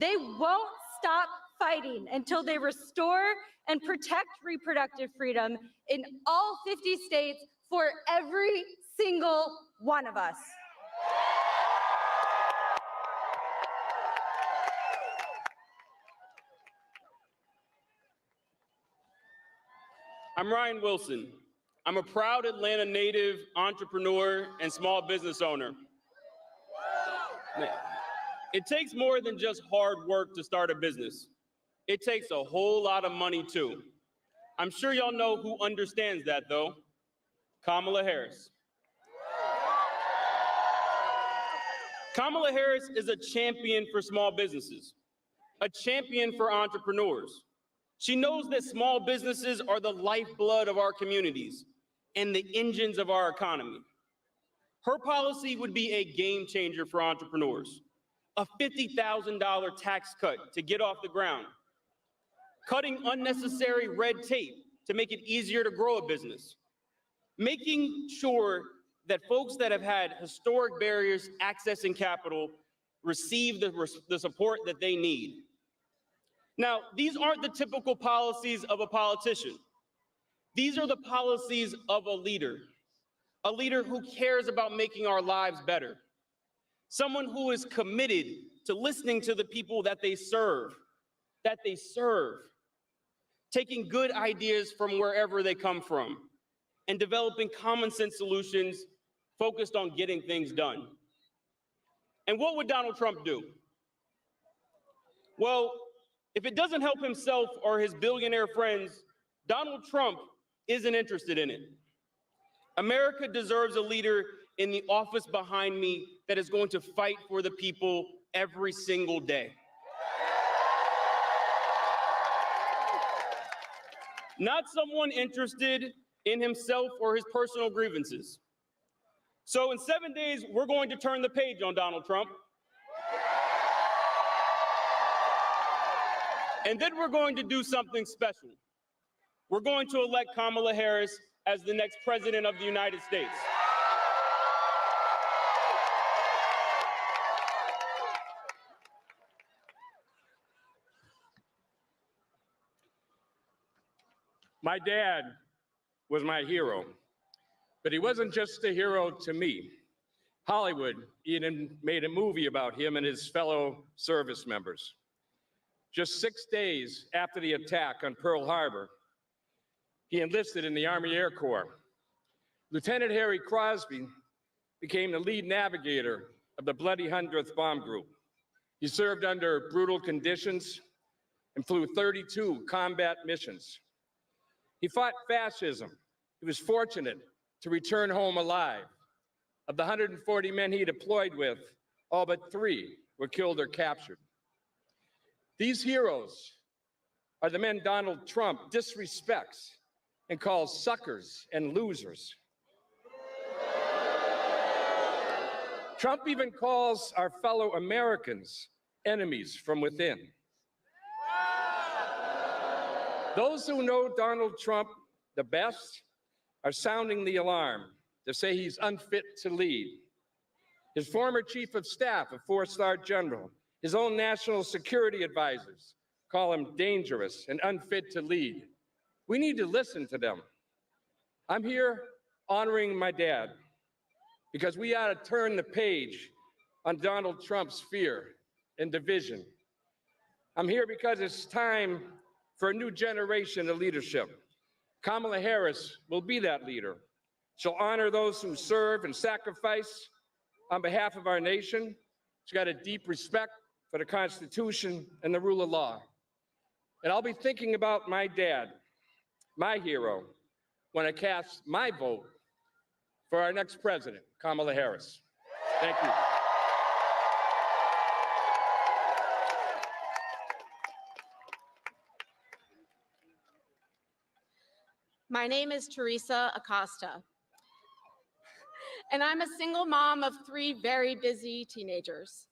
They won't stop fighting until they restore and protect reproductive freedom in all 50 states for every single one of us. I'm Ryan Wilson. I'm a proud Atlanta native, entrepreneur, and small business owner. It takes more than just hard work to start a business. It takes a whole lot of money too. I'm sure y'all know who understands that though. Kamala Harris. Kamala Harris is a champion for small businesses, a champion for entrepreneurs. She knows that small businesses are the lifeblood of our communities and the engines of our economy. Her policy would be a game changer for entrepreneurs. A $50,000 tax cut to get off the ground, cutting unnecessary red tape to make it easier to grow a business, making sure that folks that have had historic barriers accessing capital receive the support that they need. Now, these aren't the typical policies of a politician. These are the policies of a leader who cares about making our lives better, someone who is committed to listening to the people that they serve, taking good ideas from wherever they come from, and developing common sense solutions focused on getting things done. And what would Donald Trump do? Well, if it doesn't help himself or his billionaire friends, Donald Trump isn't interested in it. America deserves a leader in the office behind me that is going to fight for the people every single day. Not someone interested in himself or his personal grievances. So in 7 days, we're going to turn the page on Donald Trump. And then we're going to do something special. We're going to elect Kamala Harris as the next president of the United States. My dad was my hero, but he wasn't just a hero to me. Hollywood even made a movie about him and his fellow service members. Just 6 days after the attack on Pearl Harbor, he enlisted in the Army Air Corps. Lieutenant Harry Crosby became the lead navigator of the Bloody 100th Bomb Group. He served under brutal conditions and flew 32 combat missions. He fought fascism. He was fortunate to return home alive. Of the 140 men he deployed with, all but 3 were killed or captured. These heroes are the men Donald Trump disrespects and calls suckers and losers. Trump even calls our fellow Americans enemies from within. Those who know Donald Trump the best are sounding the alarm to say he's unfit to lead. His former chief of staff, a 4-star general, his own national security advisors call him dangerous and unfit to lead. We need to listen to them. I'm here honoring my dad because we ought to turn the page on Donald Trump's fear and division. I'm here because it's time for a new generation of leadership. Kamala Harris will be that leader. She'll honor those who serve and sacrifice on behalf of our nation. She's got a deep respect for the Constitution and the rule of law. And I'll be thinking about my dad, my hero, when I cast my vote for our next president, Kamala Harris. Thank you. My name is Teresa Acosta, and I'm a single mom of 3 very busy teenagers.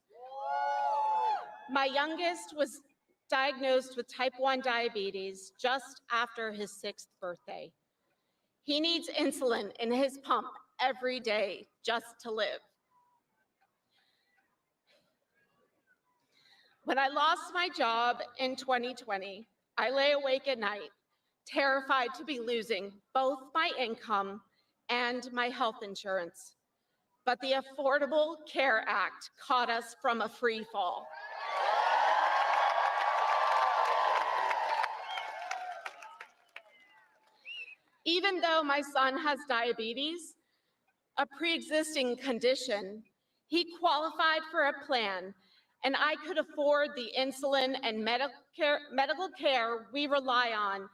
My youngest was diagnosed with type 1 diabetes just after his 6th birthday. He needs insulin in his pump every day just to live. When I lost my job in 2020, I lay awake at night, terrified to be losing both my income and my health insurance. But the Affordable Care Act caught us from a free fall. Even though my son has diabetes, a pre-existing condition, he qualified for a plan, and I could afford the insulin and medical care we rely on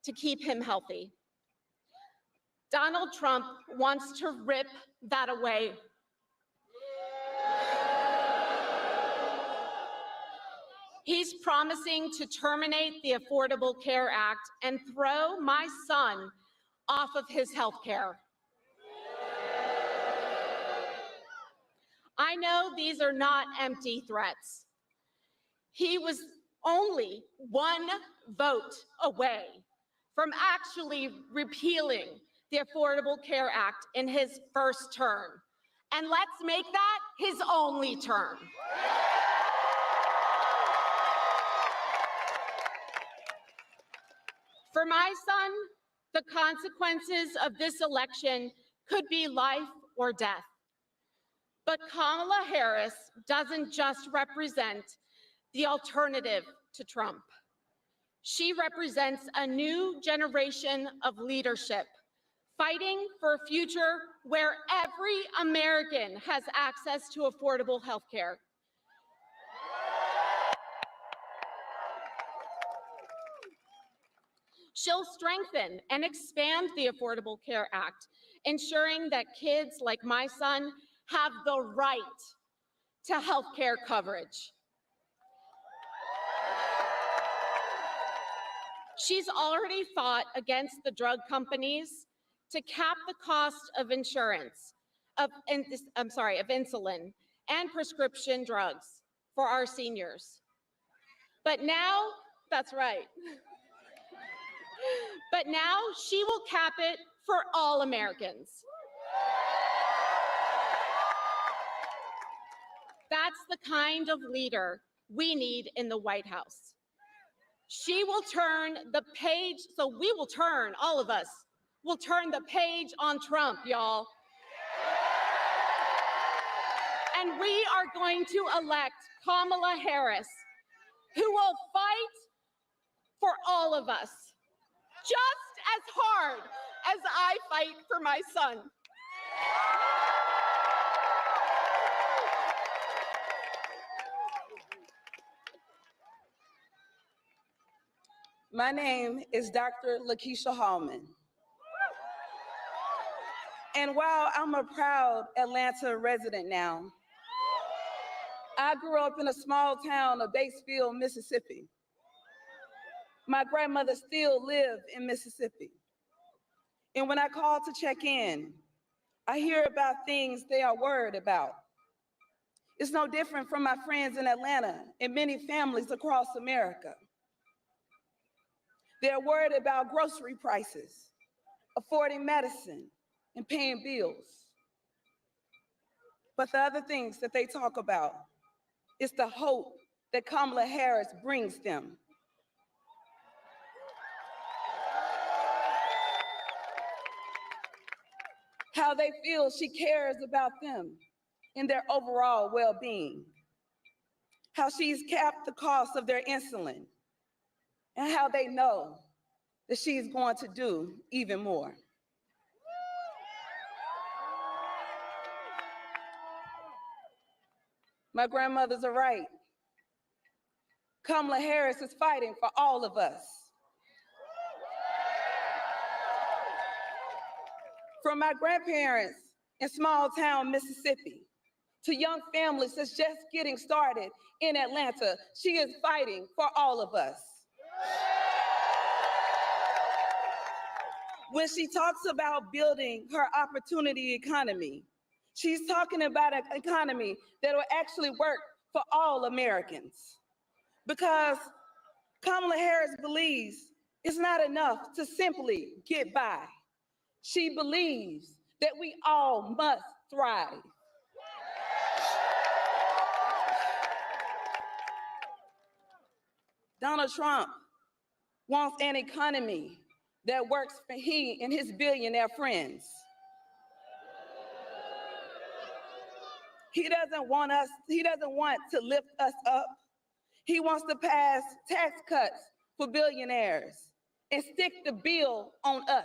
to keep him healthy. Donald Trump wants to rip that away. He's promising to terminate the Affordable Care Act and throw my son off of his health care. I know these are not empty threats. He was only one vote away from actually repealing the Affordable Care Act in his first term. And let's make that his only term. For my son, the consequences of this election could be life or death. But Kamala Harris doesn't just represent the alternative to Trump. She represents a new generation of leadership, fighting for a future where every American has access to affordable health care. She'll strengthen and expand the Affordable Care Act, ensuring that kids like my son have the right to health care coverage. She's already fought against the drug companies to cap the cost of insurance, of insulin and prescription drugs for our seniors. But now, that's right. But now she will cap it for all Americans. That's the kind of leader we need in the White House. She will turn the page, so we will turn, all of us, will turn the page on Trump, y'all. And we are going to elect Kamala Harris, who will fight for all of us, just as hard as I fight for my son. My name is Dr. Lakeisha Hallman. And while I'm a proud Atlanta resident now, I grew up in a small town of Batesville, Mississippi. My grandmother still lived in Mississippi. And when I call to check in, I hear about things they are worried about. It's no different from my friends in Atlanta and many families across America. They're worried about grocery prices, affording medicine, and paying bills. But the other things that they talk about is the hope that Kamala Harris brings them. How they feel she cares about them and their overall well-being. How she's capped the cost of their insulin, and how they know that she's going to do even more. My grandmothers are right. Kamala Harris is fighting for all of us. From my grandparents in small town Mississippi to young families that's just getting started in Atlanta, she is fighting for all of us. When she talks about building her opportunity economy, she's talking about an economy that will actually work for all Americans. Because Kamala Harris believes it's not enough to simply get by. She believes that we all must thrive. Donald Trump wants an economy that works for he and his billionaire friends. He doesn't want to lift us up. He wants to pass tax cuts for billionaires and stick the bill on us.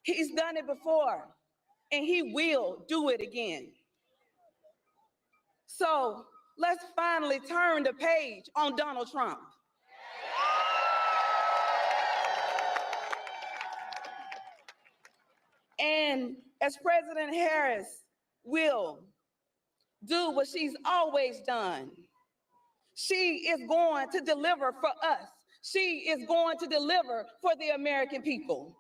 He's done it before, and he will do it again. So let's finally turn the page on Donald Trump. And as President Harris will do what she's always done, she is going to deliver for us. She is going to deliver for the American people.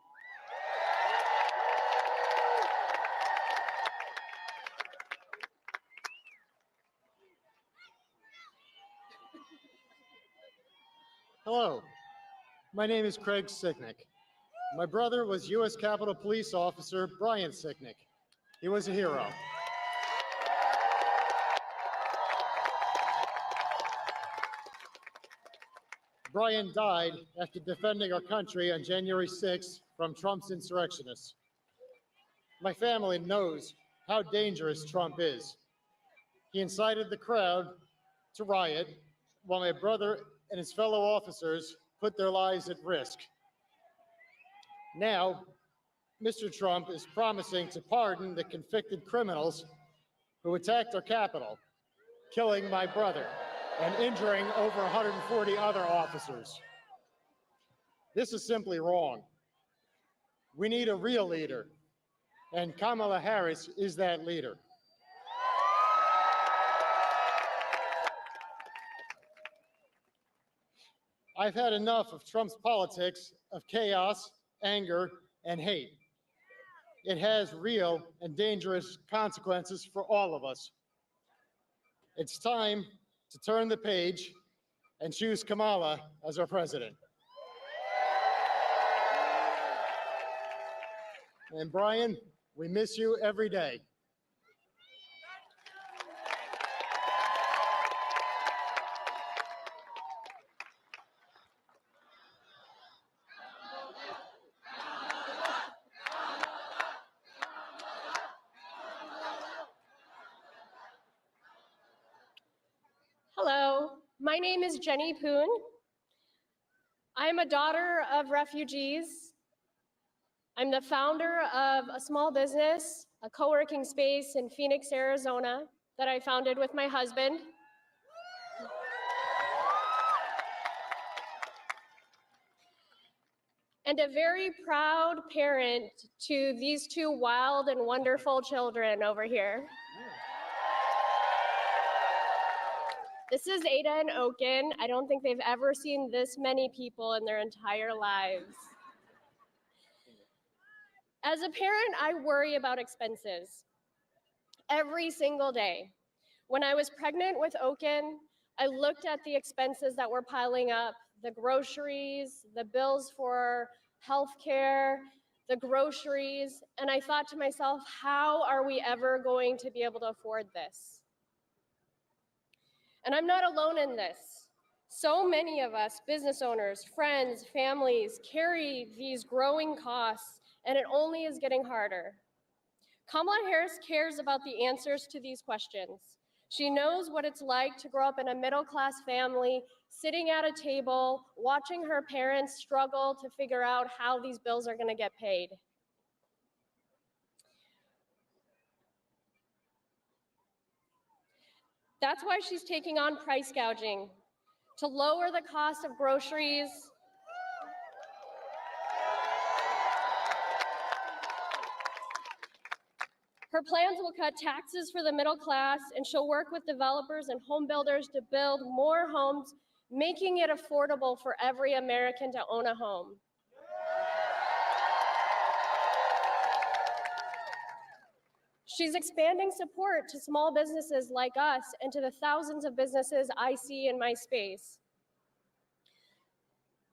Hello, my name is Craig Sicknick. My brother was U.S. Capitol Police Officer Brian Sicknick. He was a hero. Brian died after defending our country on January 6th from Trump's insurrectionists. My family knows how dangerous Trump is. He incited the crowd to riot while my brother and his fellow officers put their lives at risk. Now, Mr. Trump is promising to pardon the convicted criminals who attacked our Capitol, killing my brother and injuring over 140 other officers. This is simply wrong. We need a real leader, and Kamala Harris is that leader. I've had enough of Trump's politics of chaos, anger, and hate. It has real and dangerous consequences for all of us. It's time to turn the page and choose Kamala as our president. And Brian, we miss you every day. Hello, my name is Jenny Poon. I'm a daughter of refugees. I'm the founder of a small business, a co-working space in Phoenix, Arizona, that I founded with my husband. And a very proud parent to these two wild and wonderful children over here. This is Ada and Oaken. I don't think they've ever seen this many people in their entire lives. As a parent, I worry about expenses every single day. When I was pregnant with Oaken, I looked at the expenses that were piling up, the groceries, the bills for healthcare, the groceries, and I thought to myself, how are we ever going to be able to afford this? And I'm not alone in this. So many of us, business owners, friends, families, carry these growing costs, and it only is getting harder. Kamala Harris cares about the answers to these questions. She knows what it's like to grow up in a middle-class family, sitting at a table, watching her parents struggle to figure out how these bills are going to get paid. That's why she's taking on price gouging, to lower the cost of groceries, her plans will cut taxes for the middle class, and she'll work with developers and home builders to build more homes, making it affordable for every American to own a home. She's expanding support to small businesses like us and to the thousands of businesses I see in my space.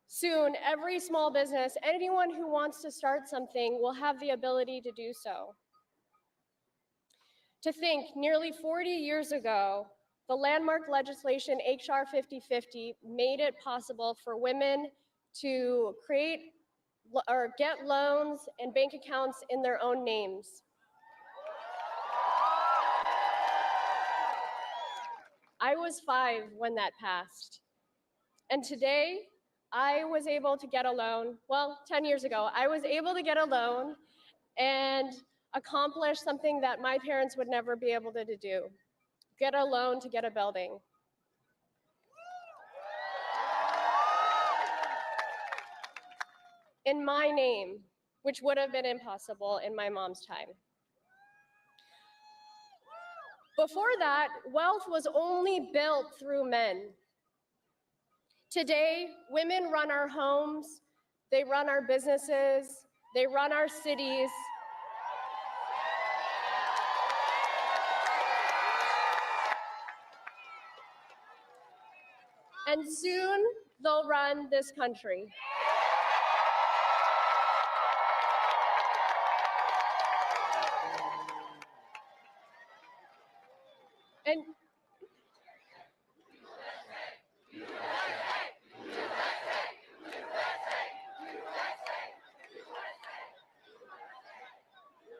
Soon, every small business, anyone who wants to start something, will have the ability to do so. To think, nearly 40 years ago, the landmark legislation, HR 5050, made it possible for women to create or get loans and bank accounts in their own names. I was 5 when that passed. And today, I was able to get a loan. Well, 10 years ago, I was able to get a loan and accomplish something that my parents would never be able to do. Get a loan to get a building. In my name, which would have been impossible in my mom's time. Before that, wealth was only built through men. Today, women run our homes, they run our businesses, they run our cities. And soon, they'll run this country.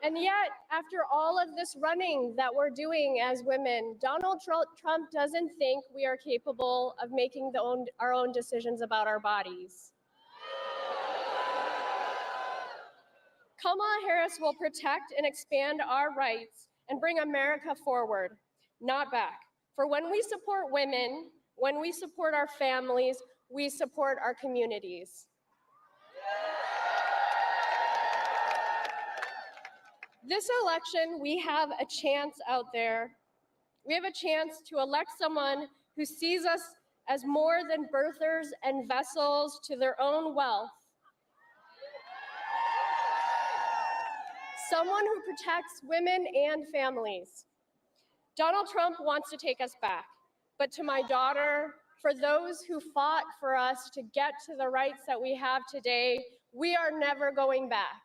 And yet, after all of this running that we're doing as women, Donald Trump doesn't think we are capable of making our own decisions about our bodies. Kamala Harris will protect and expand our rights and bring America forward, not back. For when we support women, when we support our families, we support our communities. This election, we have a chance out there. We have a chance to elect someone who sees us as more than birthers and vessels to their own wealth. Someone who protects women and families. Donald Trump wants to take us back, but to my daughter, for those who fought for us to get to the rights that we have today, we are never going back.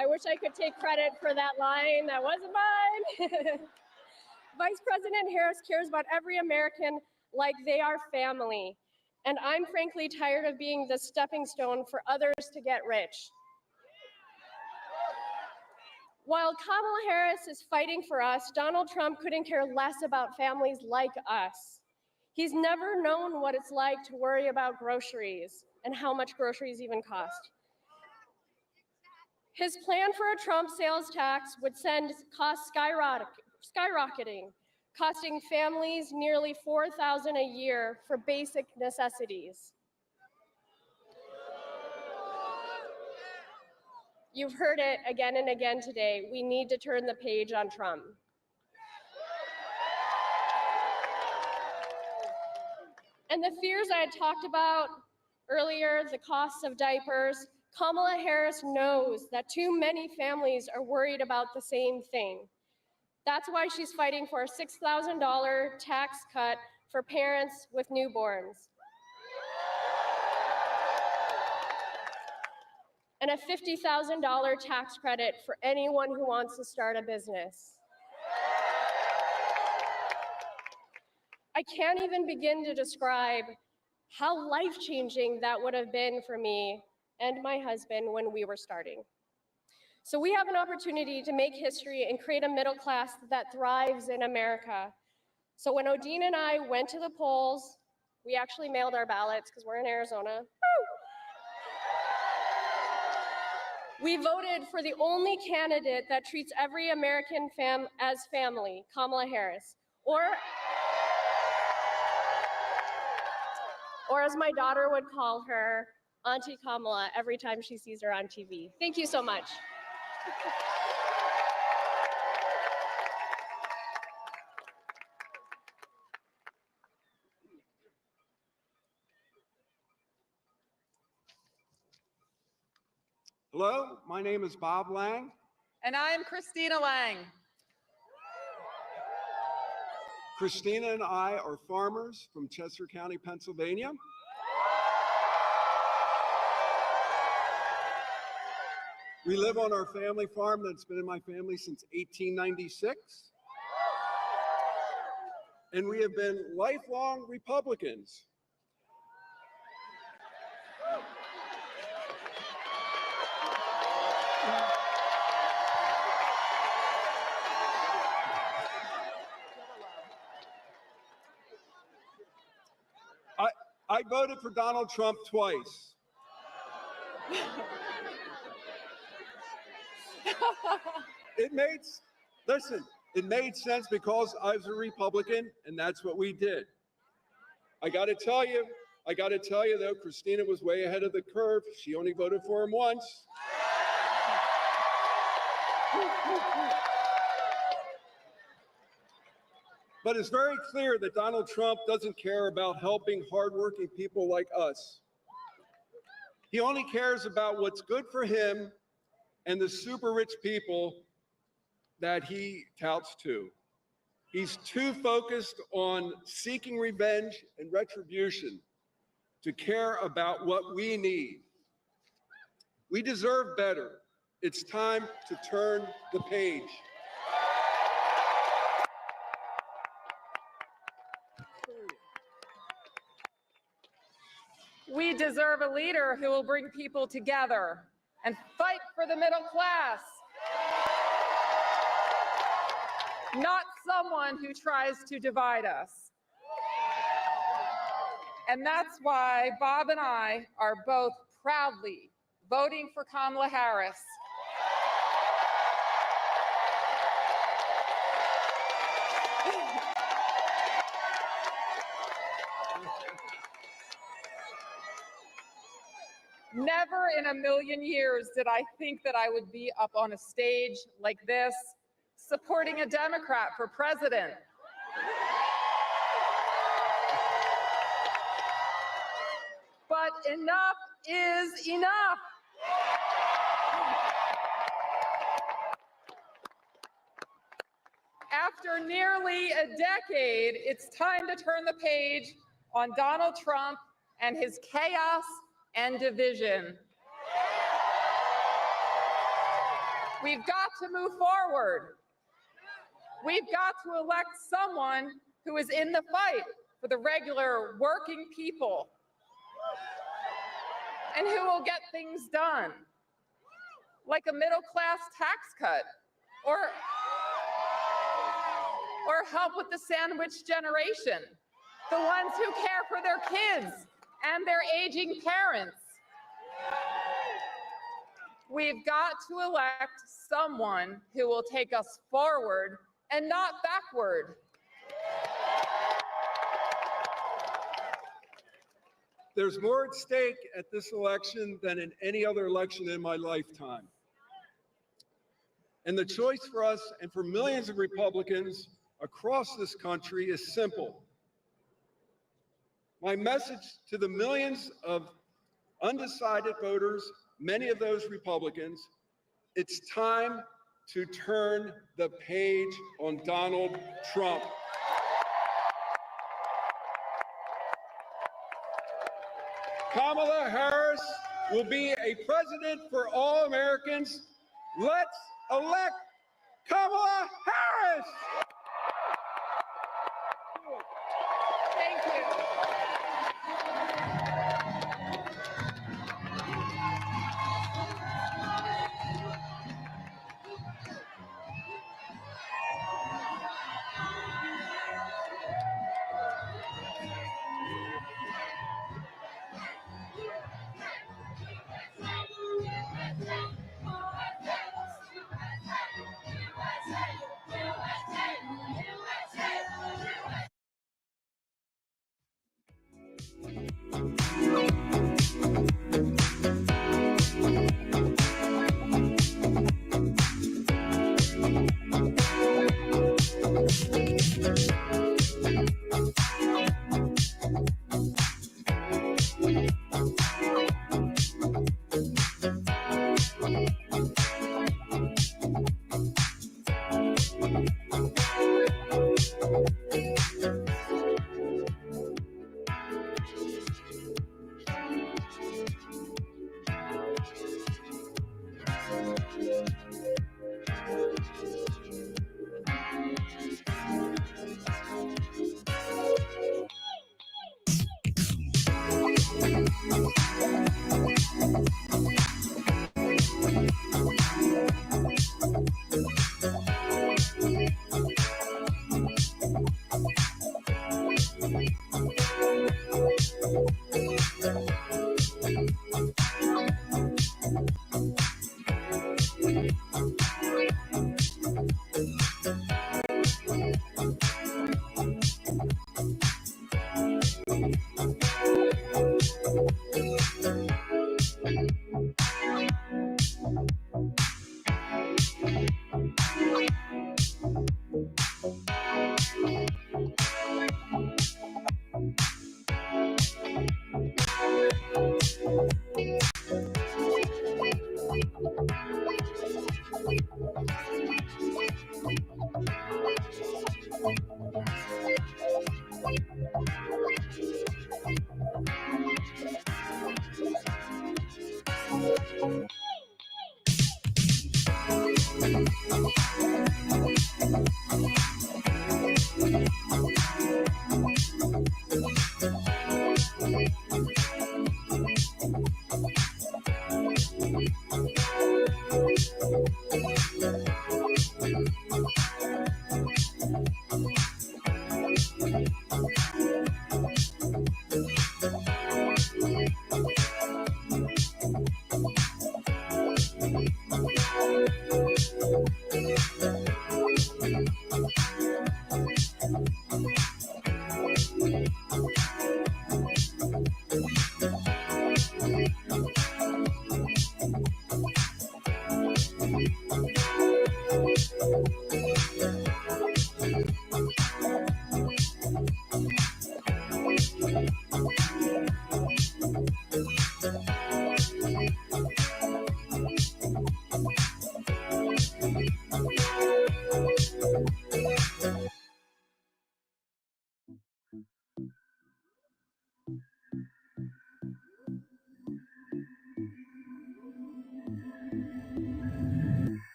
I wish I could take credit for that line. That wasn't mine. Vice President Harris cares about every American like they are family. And I'm frankly tired of being the stepping stone for others to get rich. While Kamala Harris is fighting for us, Donald Trump couldn't care less about families like us. He's never known what it's like to worry about groceries and how much groceries even cost. His plan for a Trump sales tax would send costs skyrocketing, costing families nearly $4,000 a year for basic necessities. You've heard it again and again today. We need to turn the page on Trump. And the fears I had talked about earlier, the costs of diapers, Kamala Harris knows that too many families are worried about the same thing. That's why she's fighting for a $6,000 tax cut for parents with newborns. And a $50,000 tax credit for anyone who wants to start a business. I can't even begin to describe how life-changing that would have been for me and my husband when we were starting. So we have an opportunity to make history and create a middle class that thrives in America. So when Odine and I went to the polls, we actually mailed our ballots because we're in Arizona. Woo! We voted for the only candidate that treats every American as family, Kamala Harris, or as my daughter would call her, Auntie Kamala, every time she sees her on TV. Thank you so much. Hello, my name is Bob Lang. And I'm Christina Lang. Christina and I are farmers from Chester County, Pennsylvania. We live on our family farm that's been in my family since 1896. And we have been lifelong Republicans. I voted for Donald Trump twice. It made sense because I was a Republican, and that's what we did. I got to tell you though, Christina was way ahead of the curve. She only voted for him once. But it's very clear that Donald Trump doesn't care about helping hardworking people like us. He only cares about what's good for him and the super rich people that he touts to. He's too focused on seeking revenge and retribution to care about what we need. We deserve better. It's time to turn the page. We deserve a leader who will bring people together and fight for the middle class. Not someone who tries to divide us. And that's why Bob and I are both proudly voting for Kamala Harris. Never in a million years did I think that I would be up on a stage like this, supporting a Democrat for president. But enough is enough. After nearly a decade, it's time to turn the page on Donald Trump and his chaos and division. We've got to move forward. We've got to elect someone who is in the fight for the regular working people and who will get things done, like a middle-class tax cut or help with the sandwich generation, the ones who care for their kids and their aging parents. We've got to elect someone who will take us forward and not backward. There's more at stake at this election than in any other election in my lifetime. And the choice for us and for millions of Republicans across this country is simple. My message to the millions of undecided voters, many of those Republicans, it's time to turn the page on Donald Trump. Kamala Harris will be a president for all Americans. Let's elect Kamala Harris! Thank you.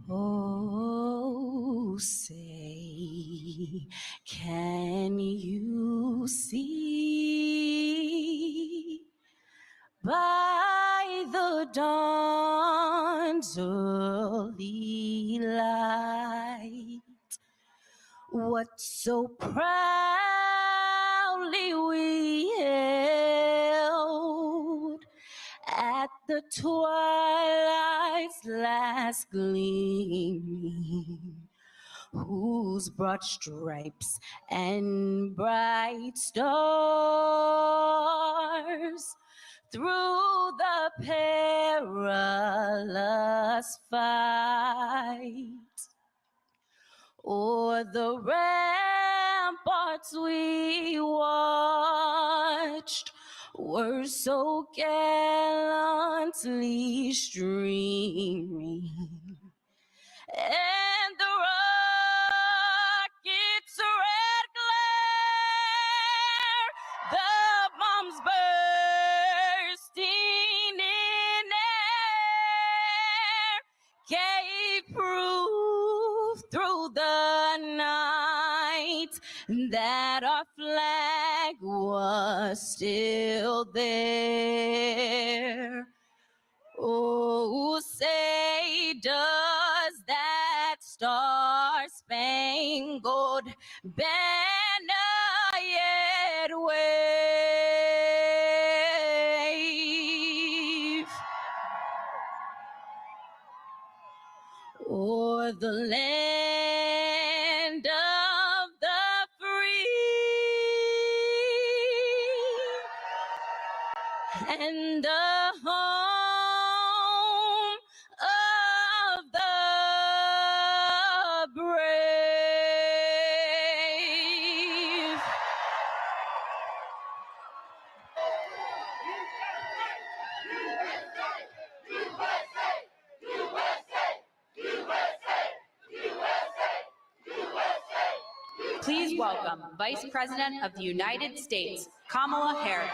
Oh, say, can you see by the dawn's early light what so proudly we held at the twilight's last gleaming, whose broad stripes and bright stars through the perilous fight o'er the ramparts we watched were so gallantly streaming, and the rocket's red glare, the bombs bursting in air, gave proof through the night that our flag was still there. Oh, say, does that star-spangled banner yet wave o'er the land of the free and the home of the brave? Please welcome Vice President of the United States, Kamala Harris.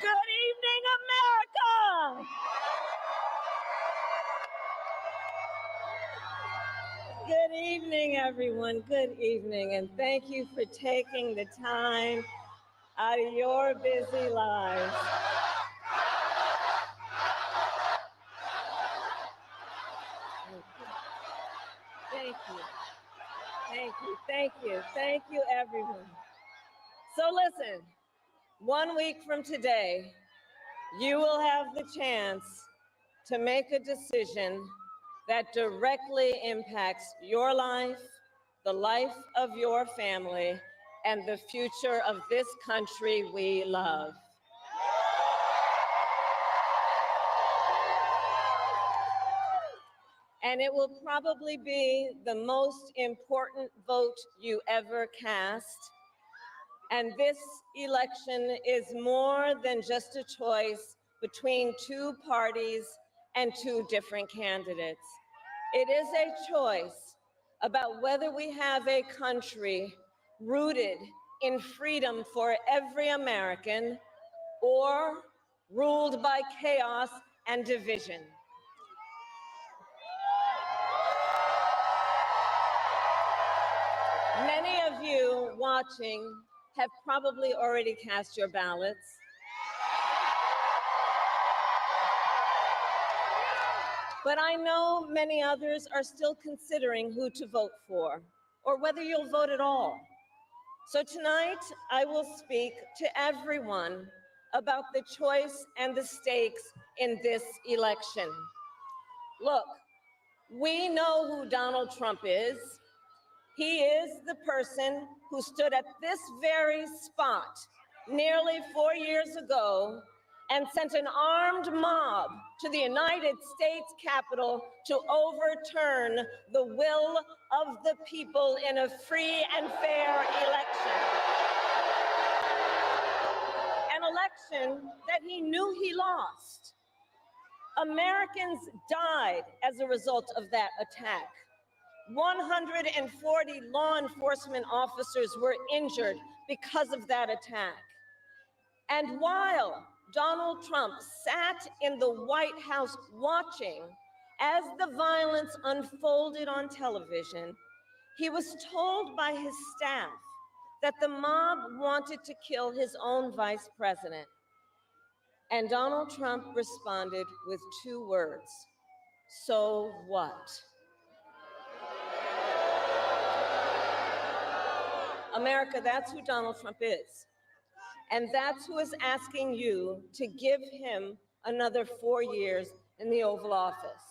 Good evening, America! Good evening, everyone. Good evening, and thank you for taking the time out of your busy lives. Thank you. Thank you. Thank you. Thank you, everyone. So listen, 1 week from today, you will have the chance to make a decision that directly impacts your life, the life of your family, and the future of this country we love. And it will probably be the most important vote you ever cast. And this election is more than just a choice between two parties and two different candidates. It is a choice about whether we have a country rooted in freedom for every American or ruled by chaos and division. Many of you watching have probably already cast your ballots. But I know many others are still considering who to vote for, or whether you'll vote at all. So tonight, I will speak to everyone about the choice and the stakes in this election. Look, we know who Donald Trump is. He is the person who stood at this very spot nearly 4 years ago and sent an armed mob to the United States Capitol to overturn the will of the people in a free and fair election. An election that he knew he lost. Americans died as a result of that attack. 140 law enforcement officers were injured because of that attack. And while Donald Trump sat in the White House watching as the violence unfolded on television, he was told by his staff that the mob wanted to kill his own vice president. And Donald Trump responded with 2 words: so what? America, that's who Donald Trump is. And that's who is asking you to give him another 4 years in the Oval Office.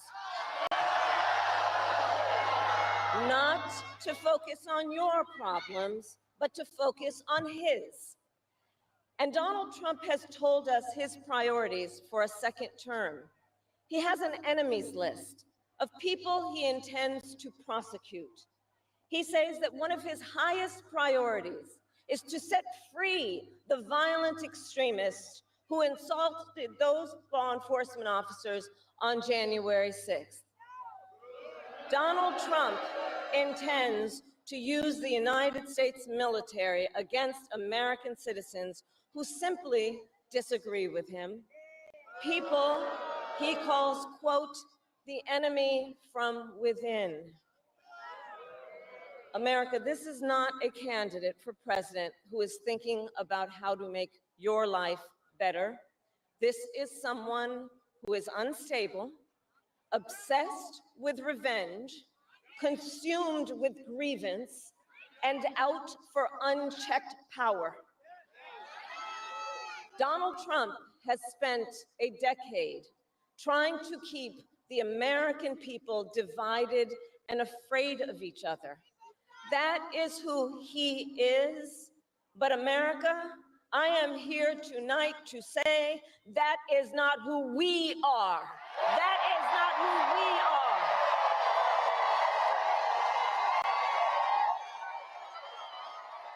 Not to focus on your problems, but to focus on his. And Donald Trump has told us his priorities for a second term. He has an enemies list of people he intends to prosecute. He says that one of his highest priorities is to set free the violent extremists who insulted those law enforcement officers on January 6th. Donald Trump intends to use the United States military against American citizens who simply disagree with him. People he calls, quote, the enemy from within. America, this is not a candidate for president who is thinking about how to make your life better. This is someone who is unstable, obsessed with revenge, consumed with grievance, and out for unchecked power. Donald Trump has spent a decade trying to keep the American people divided and afraid of each other. That is who he is. But America, I am here tonight to say that is not who we are. That is not who we are.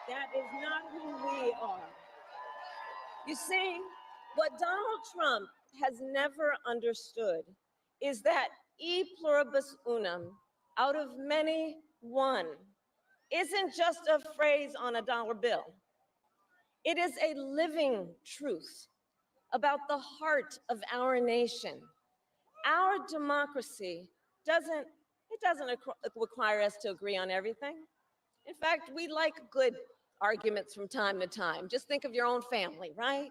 That is not who we are. You see, what Donald Trump has never understood is that e pluribus unum, out of many, one, isn't just a phrase on a dollar bill. It is a living truth about the heart of our nation. Our democracy doesn't require us to agree on everything. In fact, we like good arguments from time to time. Just think of your own family, right?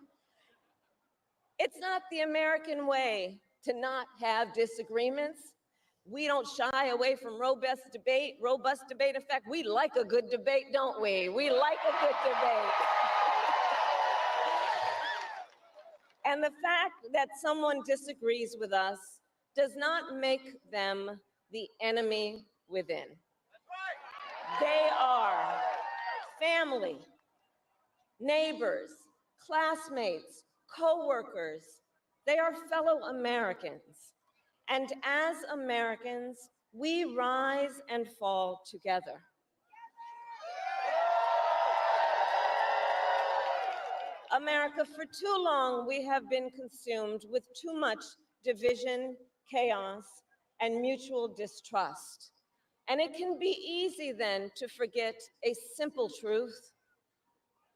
It's not the American way to not have disagreements. We don't shy away from robust debate. In fact, we like a good debate, don't we? We like a good debate. And the fact that someone disagrees with us does not make them the enemy within. They are family, neighbors, classmates, co-workers. They are fellow Americans. And as Americans, we rise and fall together. America, for too long, we have been consumed with too much division, chaos, and mutual distrust. And it can be easy then to forget a simple truth.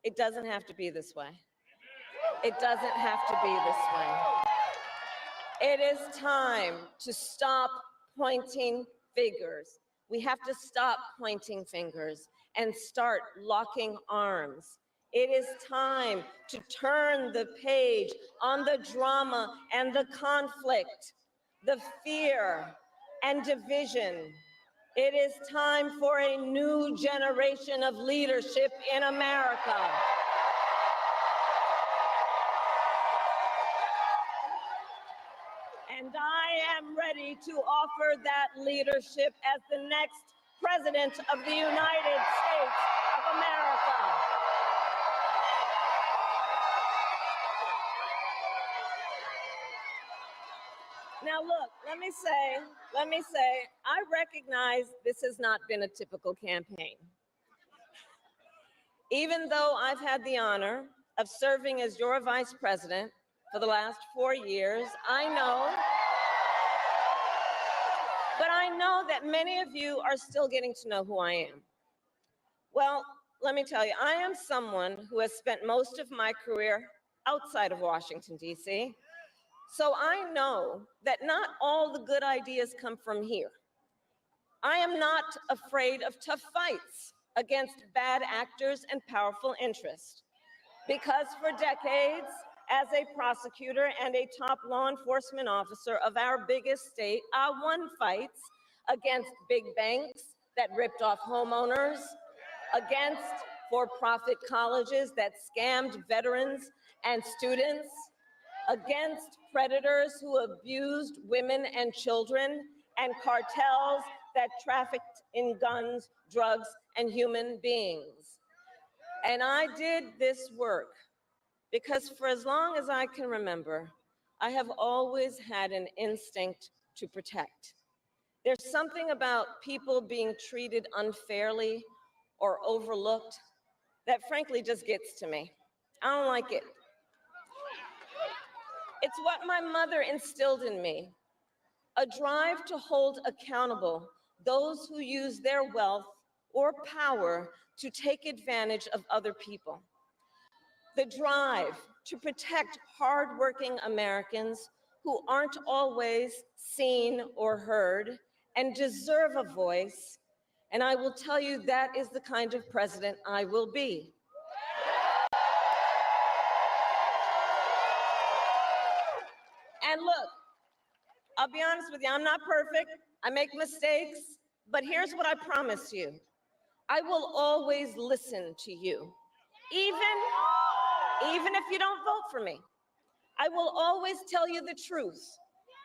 It doesn't have to be this way. It doesn't have to be this way. It is time to stop pointing fingers. We have to stop pointing fingers and start locking arms. It is time to turn the page on the drama and the conflict, the fear and division. It is time for a new generation of leadership in America. And I am ready to offer that leadership as the next President of the United States of America. Now look, let me say, I recognize this has not been a typical campaign. Even though I've had the honor of serving as your vice president for the last 4 years, I know that many of you are still getting to know who I am. Well, let me tell you, I am someone who has spent most of my career outside of Washington, D.C., so I know that not all the good ideas come from here. I am not afraid of tough fights against bad actors and powerful interests, because for decades, as a prosecutor and a top law enforcement officer of our biggest state, I won fights against big banks that ripped off homeowners, against for-profit colleges that scammed veterans and students, against predators who abused women and children, and cartels that trafficked in guns, drugs, and human beings. And I did this work because for as long as I can remember, I have always had an instinct to protect. There's something about people being treated unfairly or overlooked that frankly just gets to me. I don't like it. It's what my mother instilled in me, a drive to hold accountable those who use their wealth or power to take advantage of other people. The drive to protect hardworking Americans who aren't always seen or heard and deserve a voice. And I will tell you that is the kind of president I will be. And look, I'll be honest with you, I'm not perfect. I make mistakes, but here's what I promise you. I will always listen to you, even if you don't vote for me. I will always tell you the truth,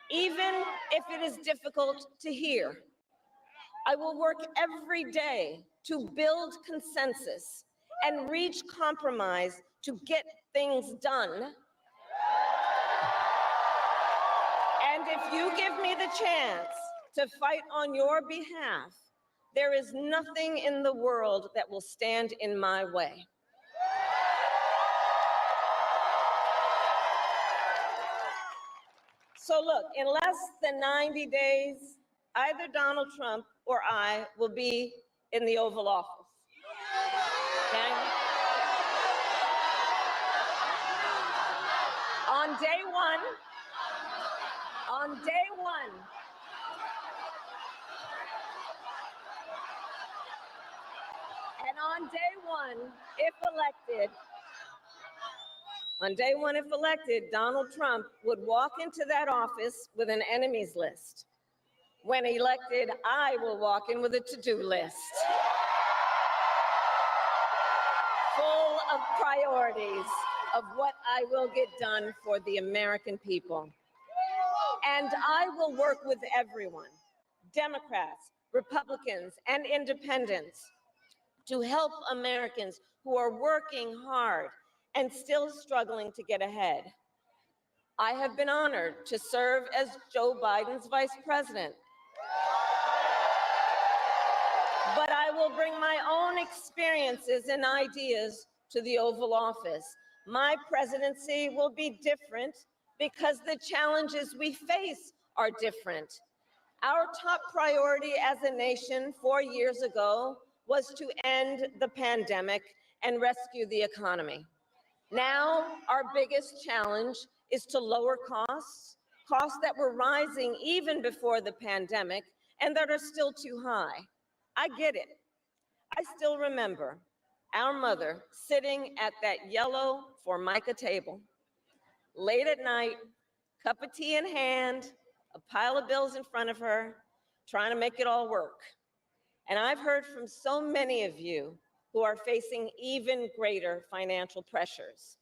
even if it is difficult to hear. I will work every day to build consensus and reach compromise to get things done. And if you give me the chance to fight on your behalf, there is nothing in the world that will stand in my way. So look, in less than 90 days, either Donald Trump or I will be in the Oval Office. Okay? On day one, and on day one, if elected, Donald Trump would walk into that office with an enemies list. When elected, I will walk in with a to-do list full of priorities of what I will get done for the American people. And I will work with everyone, Democrats, Republicans, and independents, to help Americans who are working hard and still struggling to get ahead. I have been honored to serve as Joe Biden's vice president. But I will bring my own experiences and ideas to the Oval Office. My presidency will be different because the challenges we face are different. Our top priority as a nation 4 years ago was to end the pandemic and rescue the economy. Now, our biggest challenge is to lower costs that were rising even before the pandemic and that are still too high. I get it. I still remember our mother sitting at that yellow Formica table, late at night, cup of tea in hand, a pile of bills in front of her, trying to make it all work. And I've heard from so many of you who are facing even greater financial pressures.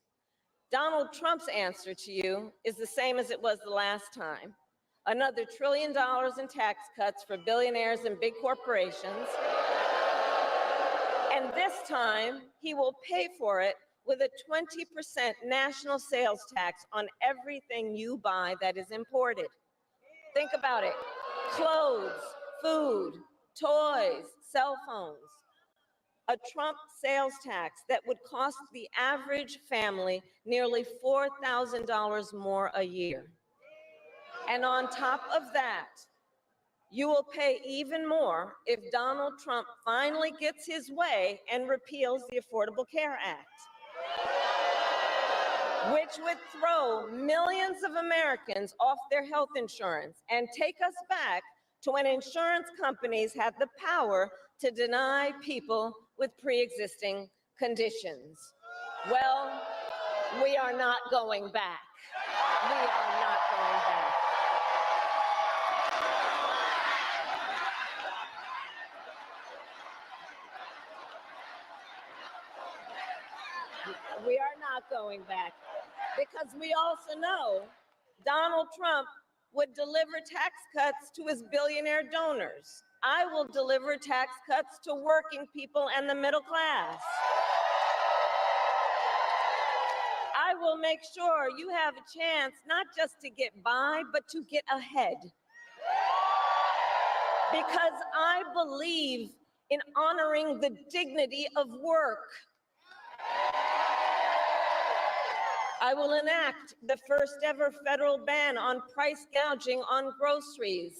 Donald Trump's answer to you is the same as it was the last time. Another $1 trillion in tax cuts for billionaires and big corporations. And this time, he will pay for it with a 20% national sales tax on everything you buy that is imported. Think about it. Clothes, food, toys, cell phones. A Trump sales tax that would cost the average family nearly $4,000 more a year. And on top of that, you will pay even more if Donald Trump finally gets his way and repeals the Affordable Care Act, which would throw millions of Americans off their health insurance and take us back to when insurance companies had the power to deny people with pre-existing conditions. Well, we are not going back. We are not going back. We are not going back because we also know Donald Trump would deliver tax cuts to his billionaire donors. I will deliver tax cuts to working people and the middle class. I will make sure you have a chance not just to get by, but to get ahead. Because I believe in honoring the dignity of work. I will enact the first ever federal ban on price gouging on groceries.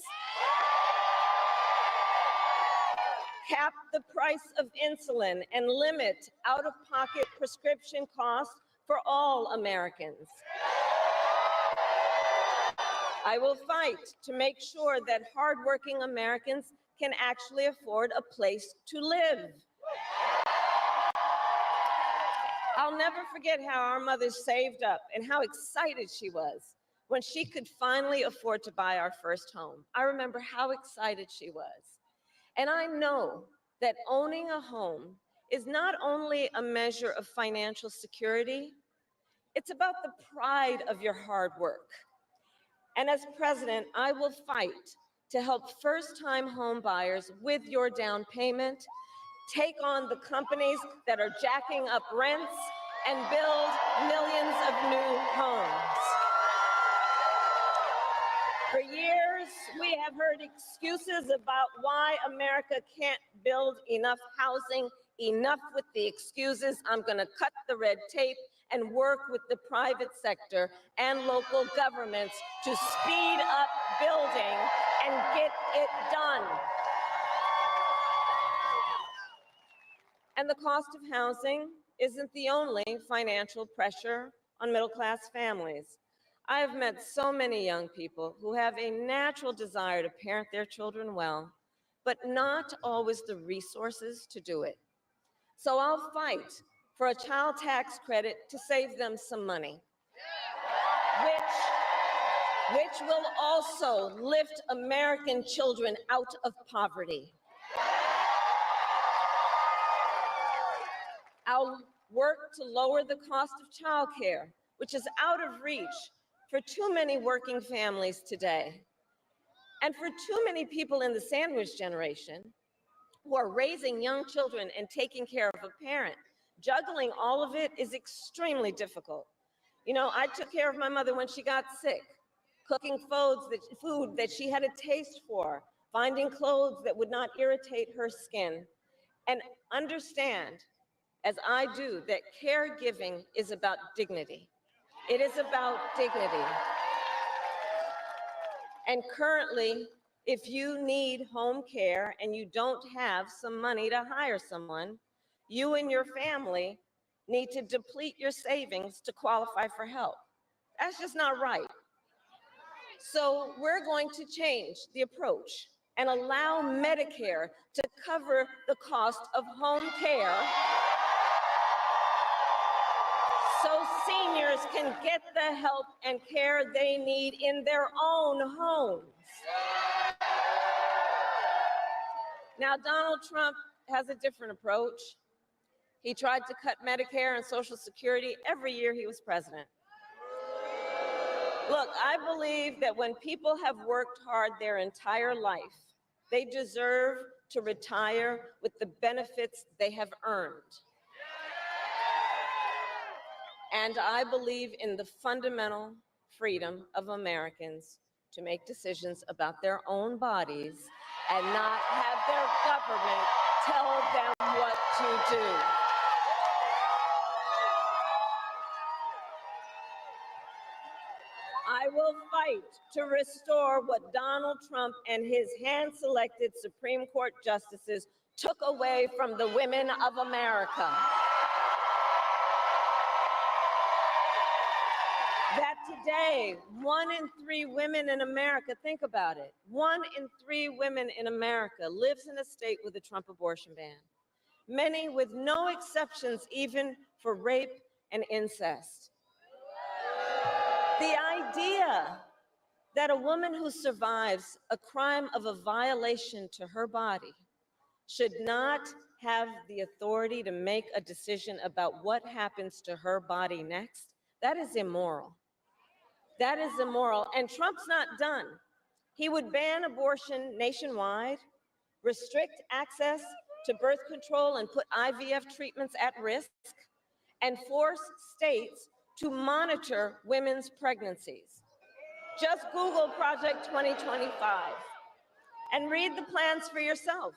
Cap the price of insulin and limit out-of-pocket prescription costs for all Americans. I will fight to make sure that hardworking Americans can actually afford a place to live. I'll never forget how our mother saved up and how excited she was when she could finally afford to buy our first home. I remember how excited she was. And I know that owning a home is not only a measure of financial security, it's about the pride of your hard work. And as president, I will fight to help first-time home buyers with your down payment, take on the companies that are jacking up rents, and build millions of new homes. For years, we have heard excuses about why America can't build enough housing. Enough with the excuses. I'm going to cut the red tape and work with the private sector and local governments to speed up building and get it done. And the cost of housing isn't the only financial pressure on middle-class families. I have met so many young people who have a natural desire to parent their children well, but not always the resources to do it. So I'll fight for a child tax credit to save them some money, which will also lift American children out of poverty. I'll work to lower the cost of childcare, which is out of reach for too many working families today, and for too many people in the sandwich generation who are raising young children and taking care of a parent. Juggling all of it is extremely difficult. You know, I took care of my mother when she got sick, cooking food that she had a taste for, finding clothes that would not irritate her skin, and understand, as I do, that caregiving is about dignity. It is about dignity. And currently, if you need home care and you don't have some money to hire someone, you and your family need to deplete your savings to qualify for help. That's just not right. So we're going to change the approach and allow Medicare to cover the cost of home care so seniors can get the help and care they need in their own homes. Now, Donald Trump has a different approach. He tried to cut Medicare and Social Security every year he was president. Look, I believe that when people have worked hard their entire life, they deserve to retire with the benefits they have earned. And I believe in the fundamental freedom of Americans to make decisions about their own bodies and not have their government tell them what to do. I will fight to restore what Donald Trump and his hand-selected Supreme Court justices took away from the women of America. That today, 1 in 3 women in America, think about it, 1 in 3 women in America lives in a state with a Trump abortion ban. Many with no exceptions even for rape and incest. The idea that a woman who survives a crime of a violation to her body should not have the authority to make a decision about what happens to her body next, that is immoral. That is immoral, and Trump's not done. He would ban abortion nationwide, restrict access to birth control and put IVF treatments at risk, and force states to monitor women's pregnancies. Just Google Project 2025 and read the plans for yourself.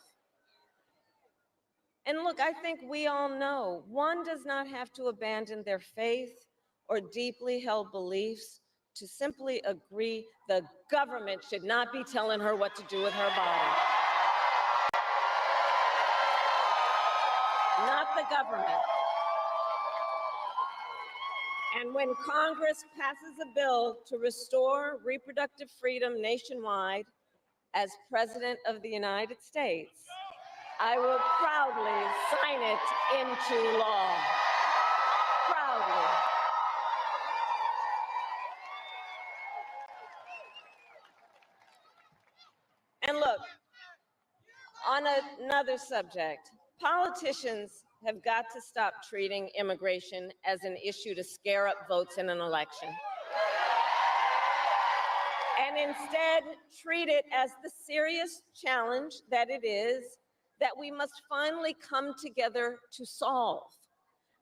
And look, I think we all know one does not have to abandon their faith or deeply held beliefs to simply agree the government should not be telling her what to do with her body. Not the government. And when Congress passes a bill to restore reproductive freedom nationwide, as President of the United States, I will proudly sign it into law. Proudly. And look, on another subject, politicians have got to stop treating immigration as an issue to scare up votes in an election, and instead treat it as the serious challenge that it is that we must finally come together to solve.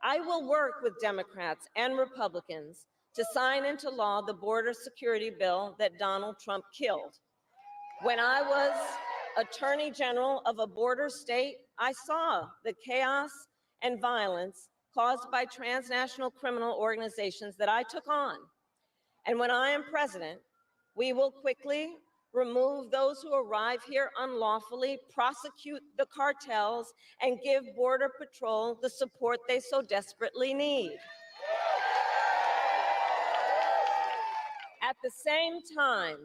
I will work with Democrats and Republicans to sign into law the border security bill that Donald Trump killed. When I was Attorney General of a border state, I saw the chaos and violence caused by transnational criminal organizations that I took on. And when I am president, we will quickly remove those who arrive here unlawfully, prosecute the cartels, and give Border Patrol the support they so desperately need. At the same time,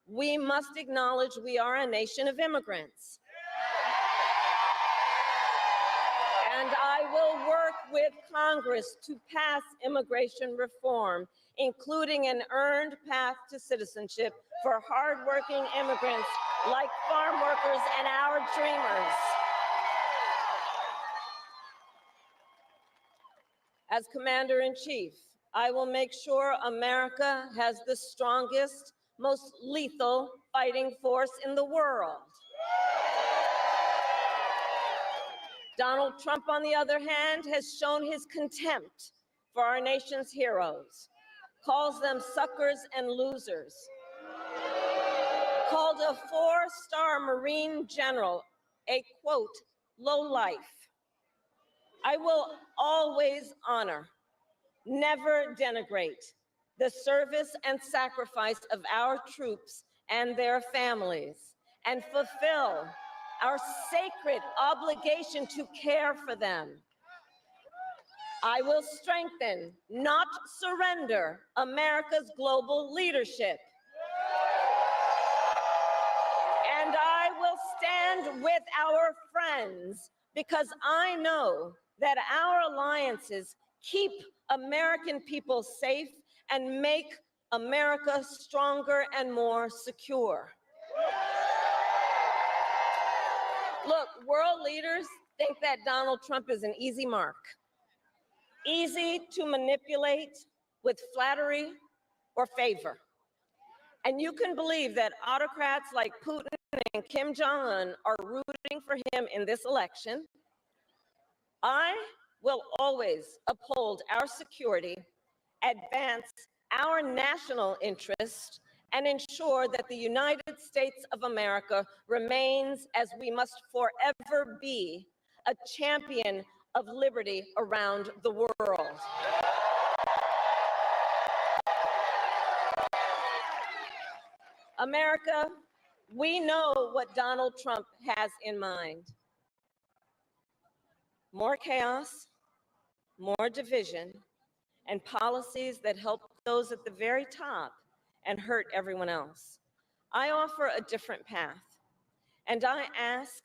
we must acknowledge we are a nation of immigrants. And I will work with Congress to pass immigration reform, including an earned path to citizenship for hardworking immigrants like farm workers and our dreamers. As Commander-in-Chief, I will make sure America has the strongest, most lethal fighting force in the world. Donald Trump, on the other hand, has shown his contempt for our nation's heroes, calls them suckers and losers, called a 4-star Marine general a, quote, lowlife. I will always honor, never denigrate, the service and sacrifice of our troops and their families, and fulfill our sacred obligation to care for them. I will strengthen, not surrender, America's global leadership. And I will stand with our friends because I know that our alliances keep American people safe and make America stronger and more secure. Look, world leaders think that Donald Trump is an easy mark, easy to manipulate with flattery or favor. And you can believe that autocrats like Putin and Kim Jong-un are rooting for him in this election. I will always uphold our security, advance our national interest, and ensure that the United States of America remains, as we must forever be, a champion of liberty around the world. America, we know what Donald Trump has in mind. More chaos, more division, and policies that help those at the very top and hurt everyone else. I offer a different path, and I ask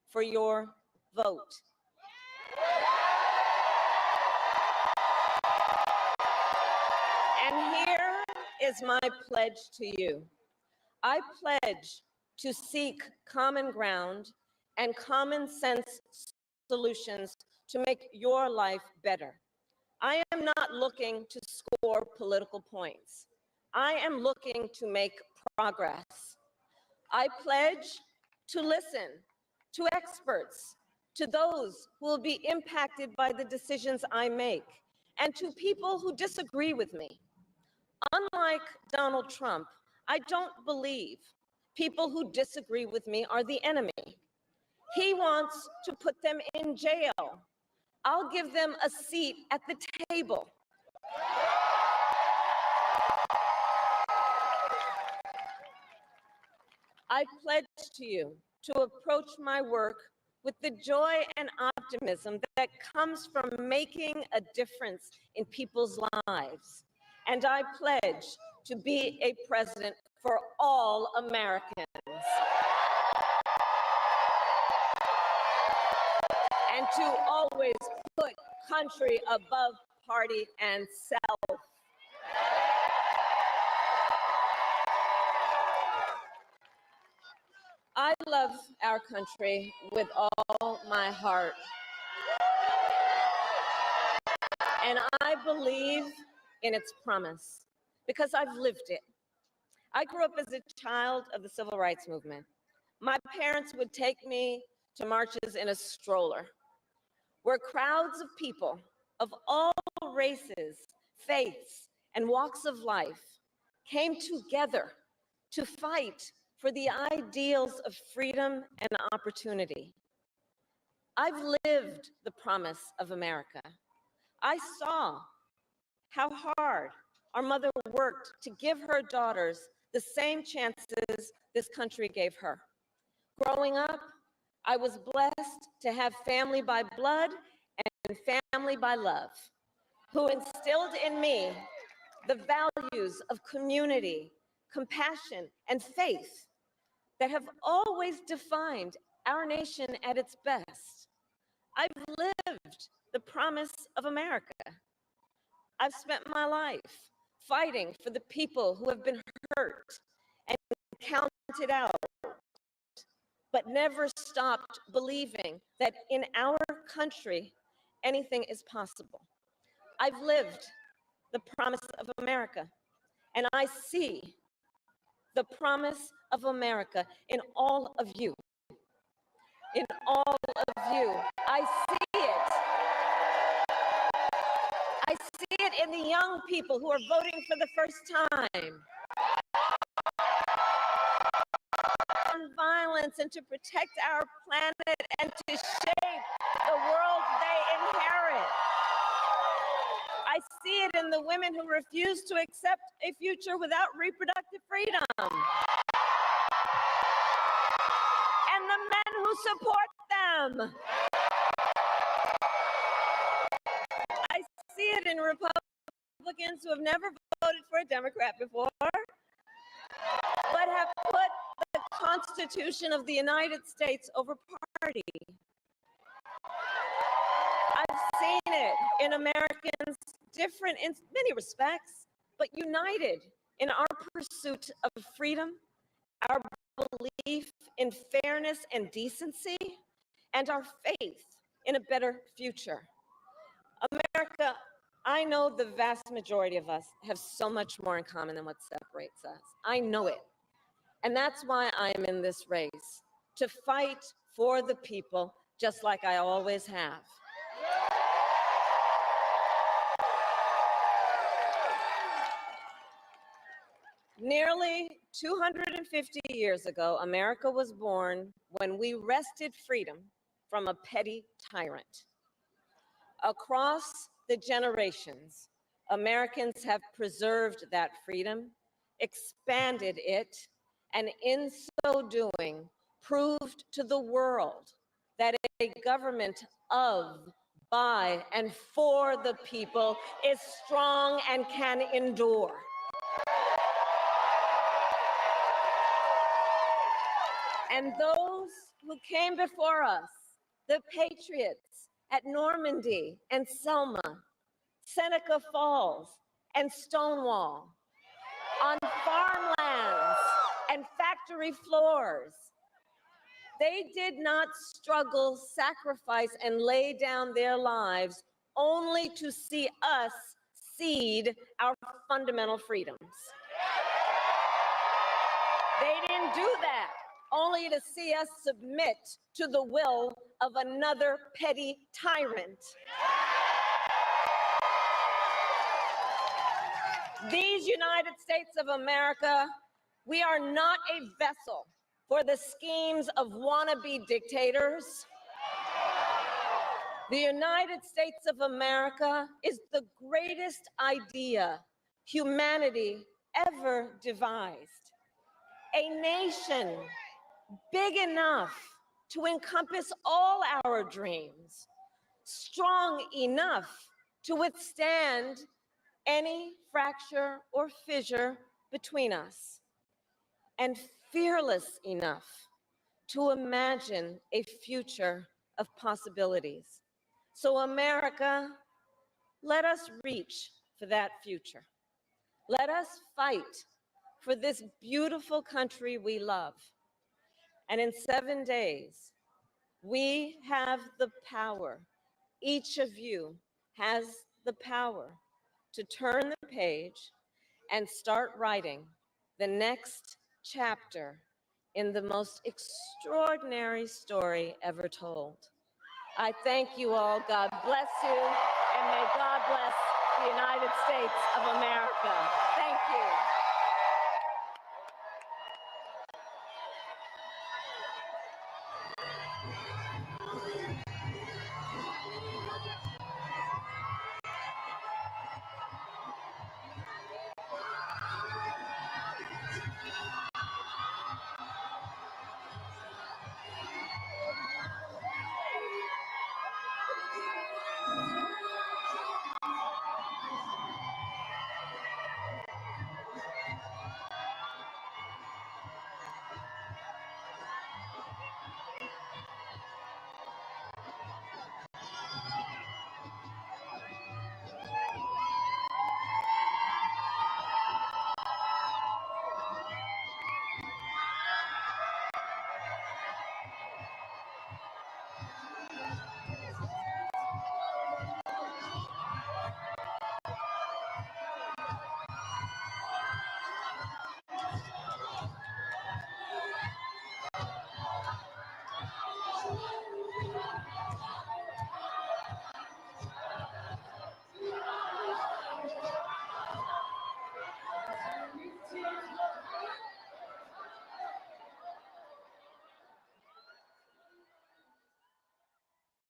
for your vote. And here is my pledge to you. I pledge to seek common ground and common sense solutions to make your life better. I am not looking to score political points. I am looking to make progress. I pledge to listen to experts, to those who will be impacted by the decisions I make, and to people who disagree with me. Unlike Donald Trump, I don't believe people who disagree with me are the enemy. He wants to put them in jail. I'll give them a seat at the table. I pledge to you to approach my work with the joy and optimism that comes from making a difference in people's lives. And I pledge to be a president for all Americans. And to always put country above party and self. I love our country with all my heart. And I believe in its promise because I've lived it. I grew up as a child of the civil rights movement. My parents would take me to marches in a stroller, where crowds of people of all races, faiths, and walks of life came together to fight for the ideals of freedom and opportunity. I've lived the promise of America. I saw how hard our mother worked to give her daughters the same chances this country gave her. Growing up, I was blessed to have family by blood and family by love, who instilled in me the values of community, compassion, and faith that have always defined our nation at its best. I've lived the promise of America. I've spent my life fighting for the people who have been hurt and counted out, but never stopped believing that in our country, anything is possible. I've lived the promise of America, and I see the promise of America in all of you. In all of you. I see it. I see it in the young people who are voting for the first time. On violence and to protect our planet and to shape the world they inherit. I see it in the women who refuse to accept a future without reproductive freedom. And the men who support them. I see it in Republicans who have never voted for a Democrat before, but have put the Constitution of the United States over party. I've seen it in Americans different in many respects, but united in our pursuit of freedom, our belief in fairness and decency, and our faith in a better future. America, I know the vast majority of us have so much more in common than what separates us. I know it. And that's why I'm in this race, to fight for the people, just like I always have. Nearly 250 years ago, America was born when we wrested freedom from a petty tyrant. Across the generations, Americans have preserved that freedom, expanded it, and in so doing, proved to the world that a government of, by, and for the people is strong and can endure. And those who came before us, the patriots at Normandy and Selma, Seneca Falls and Stonewall, on farmlands and factory floors, they did not struggle, sacrifice, and lay down their lives only to see us cede our fundamental freedoms. They didn't do that only to see us submit to the will of another petty tyrant. These United States of America, we are not a vessel for the schemes of wannabe dictators. The United States of America is the greatest idea humanity ever devised. A nation big enough to encompass all our dreams, strong enough to withstand any fracture or fissure between us, and fearless enough to imagine a future of possibilities. So America, let us reach for that future. Let us fight for this beautiful country we love. And in 7 days, we have the power, each of you has the power to turn the page and start writing the next chapter in the most extraordinary story ever told. I thank you all. God bless you, and may God bless the United States of America. Thank you.